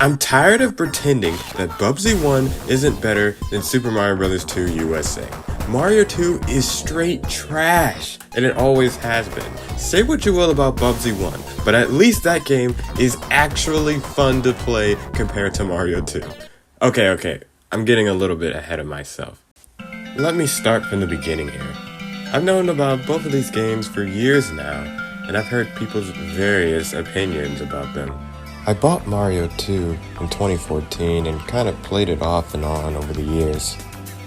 I'm tired of pretending that Bubsy 1 isn't better than Super Mario Bros. 2 USA. Mario 2 is straight trash, and it always has been. Say what you will about Bubsy 1, but at least that game is actually fun to play compared to Mario 2. Okay, I'm getting a little bit ahead of myself. Let me start from the beginning here. I've known about both of these games for years now, and I've heard people's various opinions about them. I bought Mario 2 in 2014 and kind of played it off and on over the years.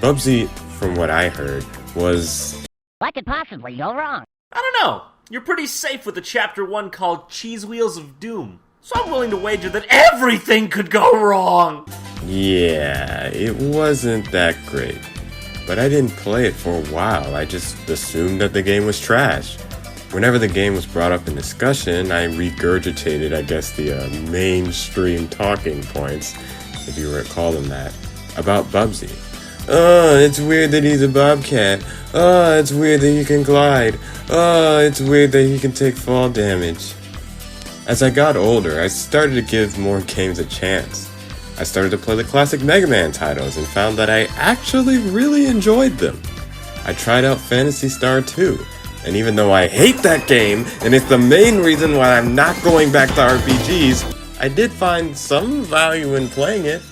Bubsy, from what I heard, was... What could possibly go wrong? I don't know. You're pretty safe with the Chapter 1 called Cheese Wheels of Doom. So I'm willing to wager that everything could go wrong! Yeah, it wasn't that great. But I didn't play it for a while. I just assumed that the game was trash. Whenever the game was brought up in discussion, I regurgitated, the mainstream talking points, if you were to call them that, about Bubsy. Oh, it's weird that he's a bobcat. Oh, it's weird that he can glide. Oh, it's weird that he can take fall damage. As I got older, I started to give more games a chance. I started to play the classic Mega Man titles and found that I actually really enjoyed them. I tried out Phantasy Star 2. And even though I hate that game, and it's the main reason why I'm not going back to RPGs, I did find some value in playing it.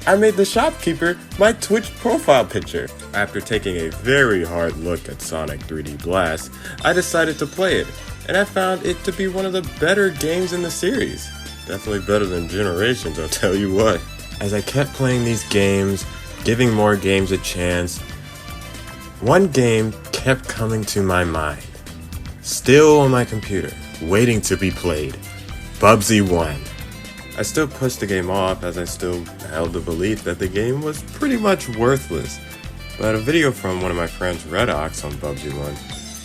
I made the shopkeeper my Twitch profile picture. After taking a very hard look at Sonic 3D Blast, I decided to play it, and I found it to be one of the better games in the series. Definitely better than Generations, I'll tell you what. As I kept playing these games, giving more games a chance, one game kept coming to my mind, still on my computer, waiting to be played. Bubsy 1. I still pushed the game off as I still held the belief that the game was pretty much worthless, but a video from one of my friends, Redox, on Bubsy 1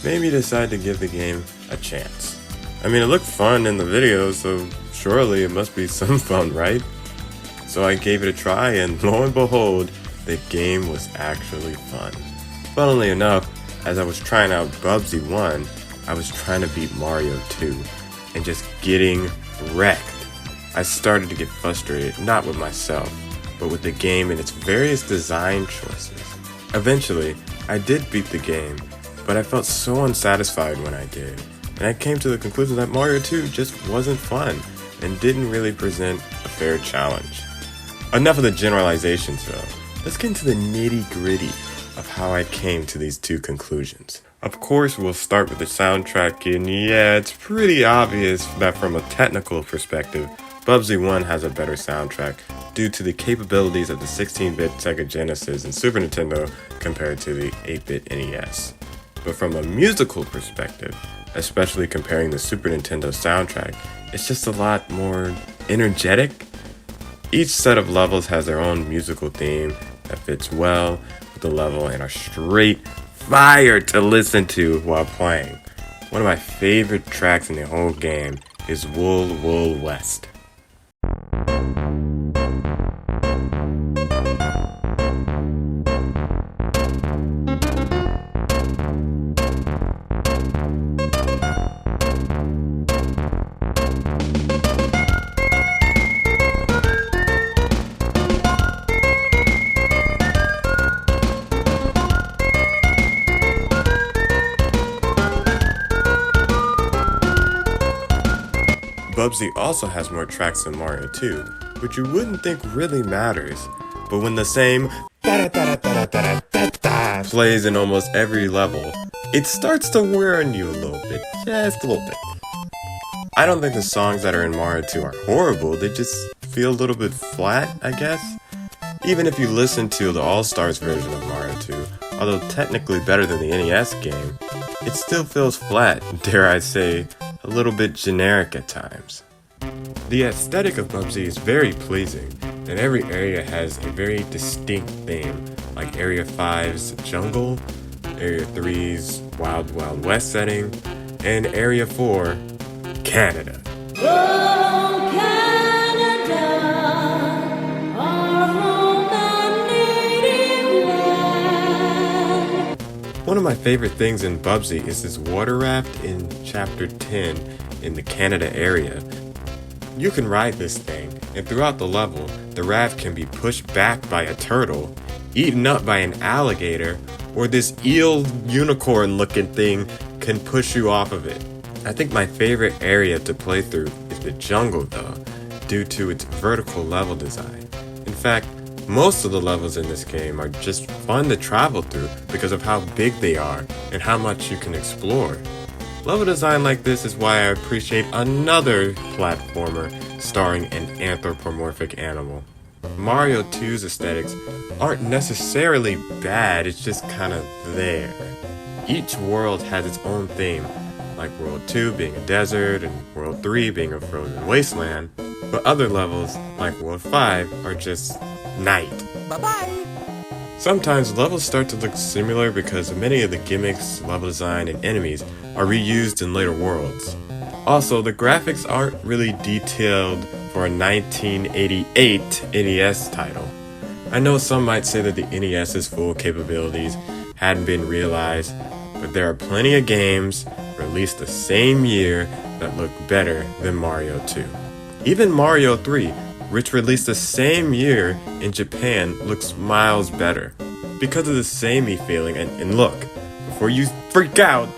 made me decide to give the game a chance. I mean, it looked fun in the video, so surely it must be some fun, right? So I gave it a try, and lo and behold, the game was actually fun. Funnily enough, as I was trying out Bubsy 1, I was trying to beat Mario 2, and just getting wrecked. I started to get frustrated, not with myself, but with the game and its various design choices. Eventually, I did beat the game, but I felt so unsatisfied when I did, and I came to the conclusion that Mario 2 just wasn't fun, and didn't really present a fair challenge. Enough of the generalizations though, let's get into the nitty-gritty of how I came to these two conclusions. Of course, we'll start with the soundtrack, and yeah, it's pretty obvious that from a technical perspective, Bubsy 1 has a better soundtrack due to the capabilities of the 16-bit Sega Genesis and Super Nintendo compared to the 8-bit NES. But from a musical perspective, especially comparing the Super Nintendo soundtrack, it's just a lot more energetic. Each set of levels has their own musical theme that fits well the level and are straight fire to listen to while playing. One of my favorite tracks in the whole game is Wool Wool West. Bubsy also has more tracks than Mario 2, which you wouldn't think really matters, but when the same plays in almost every level, it starts to wear on you a little bit, just a little bit. I don't think the songs that are in Mario 2 are horrible, they just feel a little bit flat, I guess. Even if you listen to the All-Stars version of Mario 2, although technically better than the NES game, it still feels flat, dare I say, a little bit generic at times. The aesthetic of Bubsy is very pleasing, and every area has a very distinct theme, like Area 5's jungle, Area 3's Wild Wild West setting, and Area 4, Canada. Oh, Canada, our home and native land. One of my favorite things in Bubsy is this water raft in Chapter 10 in the Canada area. You can ride this thing, and throughout the level, the raft can be pushed back by a turtle, eaten up by an alligator, or this eel unicorn looking thing can push you off of it. I think my favorite area to play through is the jungle though, due to its vertical level design. In fact, most of the levels in this game are just fun to travel through because of how big they are and how much you can explore. Level design like this is why I appreciate another platformer starring an anthropomorphic animal. Mario 2's aesthetics aren't necessarily bad, it's just kind of there. Each world has its own theme, like World 2 being a desert and World 3 being a frozen wasteland, but other levels, like World 5, are just night. Bye-bye! Sometimes levels start to look similar because many of the gimmicks, level design, and enemies are reused in later worlds. Also, the graphics aren't really detailed for a 1988 NES title. I know some might say that the NES's full capabilities hadn't been realized, but there are plenty of games released the same year that look better than Mario 2. Even Mario 3, which released the same year in Japan, looks miles better because of the samey feeling. And look, before you freak out,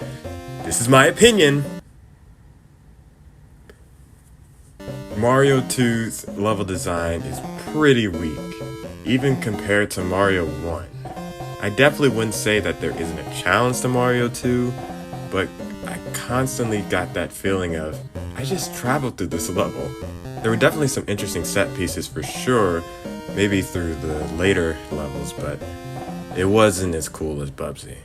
this is my opinion. Mario 2's level design is pretty weak, even compared to Mario 1. I definitely wouldn't say that there isn't a challenge to Mario 2, but I constantly got that feeling of, I just traveled through this level. There were definitely some interesting set pieces for sure, maybe through the later levels, but it wasn't as cool as Bubsy.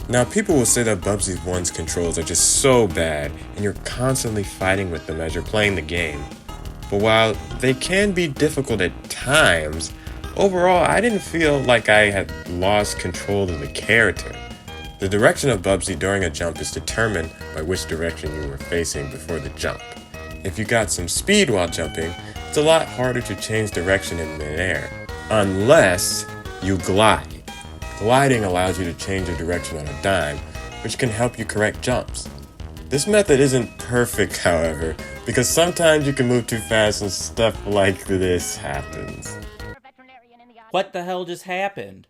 Now, people will say that Bubsy 1's controls are just so bad, and you're constantly fighting with them as you're playing the game. But while they can be difficult at times, overall, I didn't feel like I had lost control of the character. The direction of Bubsy during a jump is determined by which direction you were facing before the jump. If you got some speed while jumping, it's a lot harder to change direction in midair, unless you glide. Gliding allows you to change your direction on a dime, which can help you correct jumps. This method isn't perfect, however, because sometimes you can move too fast and stuff like this happens. What the hell just happened?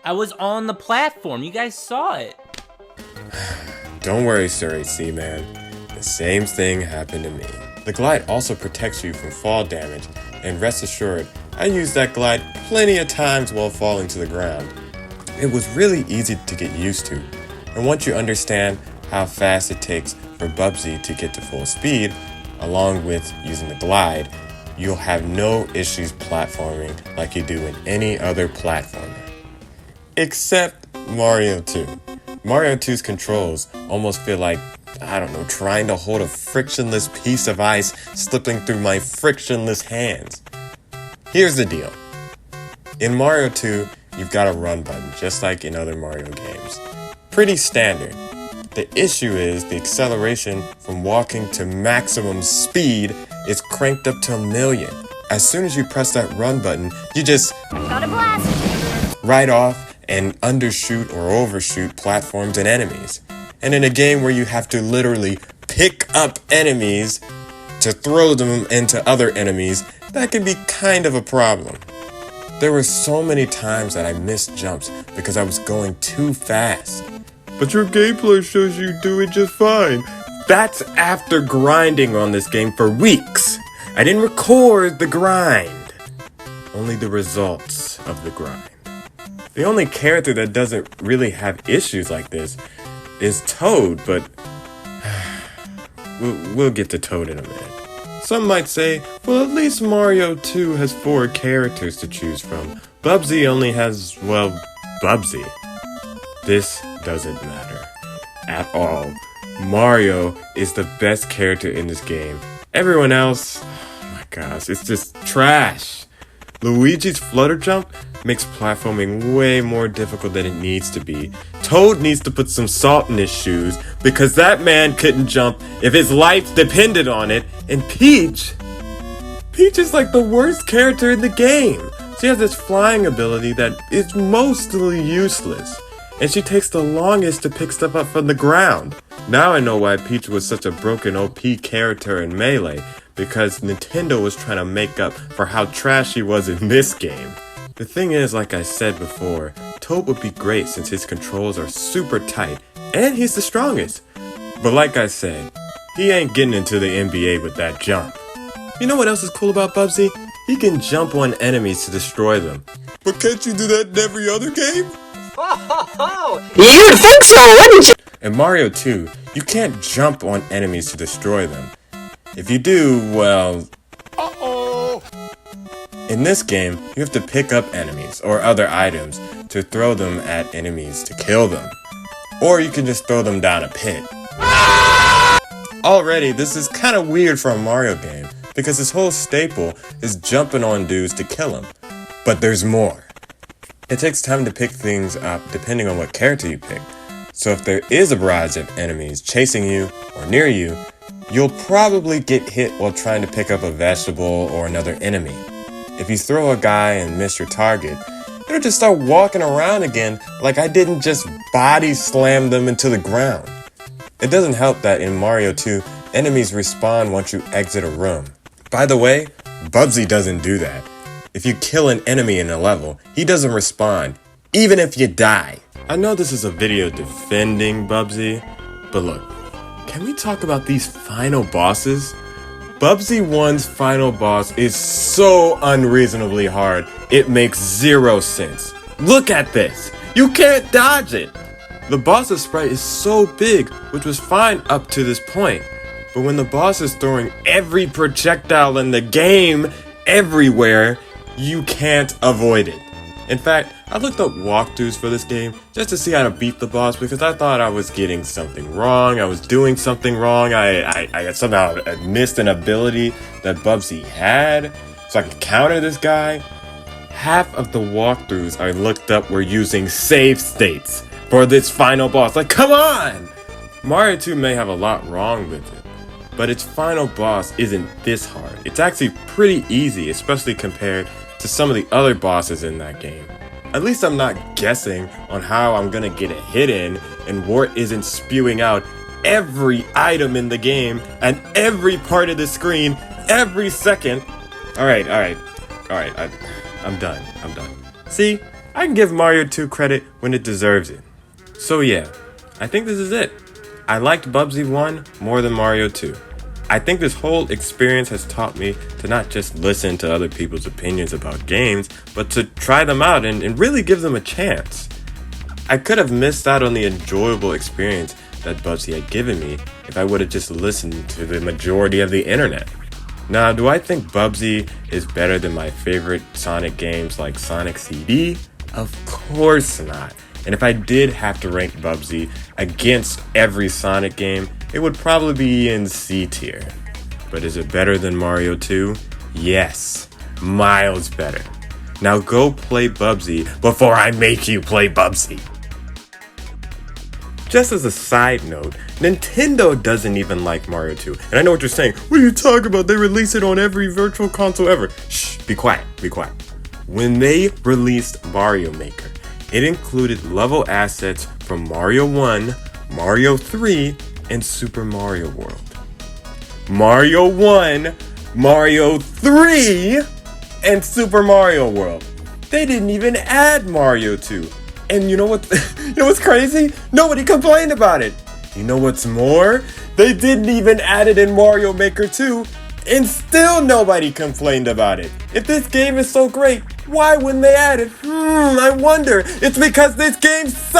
I was on the platform. You guys saw it. Don't worry, Sir AC Man. The same thing happened to me. The glide also protects you from fall damage, and rest assured, I used that glide plenty of times while falling to the ground. It was really easy to get used to, and once you understand how fast it takes for Bubsy to get to full speed, along with using the glide, you'll have no issues platforming like you do in any other platformer. Except Mario 2. Mario 2's controls almost feel like, trying to hold a frictionless piece of ice slipping through my frictionless hands. Here's the deal. In Mario 2, you've got a run button, just like in other Mario games. Pretty standard. The issue is the acceleration from walking to maximum speed is cranked up to 1,000,000. As soon as you press that run button, you just Got a blast! ride off and undershoot or overshoot platforms and enemies. And in a game where you have to literally pick up enemies to throw them into other enemies, that can be kind of a problem. There were so many times that I missed jumps because I was going too fast. But your gameplay shows you do it just fine. That's after grinding on this game for weeks. I didn't record the grind, only the results of the grind. The only character that doesn't really have issues like this is Toad, but we'll get to Toad in a minute. Some might say, well, at least Mario 2 has 4 characters to choose from. Bubsy only has, Bubsy. This doesn't matter at all. Mario is the best character in this game. Everyone else, oh my gosh, it's just trash. Luigi's flutter jump makes platforming way more difficult than it needs to be. Toad needs to put some salt in his shoes because that man couldn't jump if his life depended on it. And Peach is like the worst character in the game. She has this flying ability that is mostly useless. and she takes the longest to pick stuff up from the ground. Now I know why Peach was such a broken OP character in Melee, because Nintendo was trying to make up for how trash she was in this game. The thing is, like I said before, Toad would be great since his controls are super tight, and he's the strongest. But like I said, he ain't getting into the NBA with that jump. You know what else is cool about Bubsy? He can jump on enemies to destroy them. But can't you do that in every other game? You'd think so, wouldn't you? In Mario 2, you can't jump on enemies to destroy them. If you do, well... Uh-oh! In this game, you have to pick up enemies or other items to throw them at enemies to kill them. Or you can just throw them down a pit. Already, this is kind of weird for a Mario game, because his whole staple is jumping on dudes to kill them. But there's more. It takes time to pick things up depending on what character you pick. So if there is a barrage of enemies chasing you or near you, you'll probably get hit while trying to pick up a vegetable or another enemy. If you throw a guy and miss your target, it'll just start walking around again like I didn't just body slam them into the ground. It doesn't help that in Mario 2, enemies respawn once you exit a room. By the way, Bubsy doesn't do that. If you kill an enemy in a level, he doesn't respawn, even if you die. I know this is a video defending Bubsy, but look, can we talk about these final bosses? Bubsy 1's final boss is so unreasonably hard, it makes zero sense. Look at this! You can't dodge it! The boss's sprite is so big, which was fine up to this point. But when the boss is throwing every projectile in the game everywhere, you can't avoid it. In fact, I looked up walkthroughs for this game just to see how to beat the boss because I thought I was getting something wrong, I was doing something wrong, I somehow missed an ability that Bubsy had so I could counter this guy. Half of the walkthroughs I looked up were using save states for this final boss. Like, come on! Mario 2 may have a lot wrong with it, but its final boss isn't this hard. It's actually pretty easy, especially compared to some of the other bosses in that game. At least I'm not guessing on how I'm gonna get a hit in and Wart isn't spewing out every item in the game and every part of the screen every second. Alright, I'm done. See, I can give Mario 2 credit when it deserves it. So yeah, I think this is it. I liked Bubsy 1 more than Mario 2. I think this whole experience has taught me to not just listen to other people's opinions about games, but to try them out and really give them a chance. I could have missed out on the enjoyable experience that Bubsy had given me if I would have just listened to the majority of the internet. Now, do I think Bubsy is better than my favorite Sonic games like Sonic CD? Of course not. And if I did have to rank Bubsy against every Sonic game, it would probably be in C tier. But is it better than Mario 2? Yes, miles better. Now go play Bubsy before I make you play Bubsy. Just as a side note, Nintendo doesn't even like Mario 2. And I know what you're saying. What are you talking about? They release it on every virtual console ever. Shh, be quiet. When they released Mario Maker, it included level assets from Mario 1, Mario 3, and Super Mario World. Mario 1, Mario 3, and Super Mario World. They didn't even add Mario 2. And you know what? You know what's crazy? Nobody complained about it. You know what's more? They didn't even add it in Mario Maker 2, and still nobody complained about it. If this game is so great, why wouldn't they add it? I wonder. It's because this game sucks.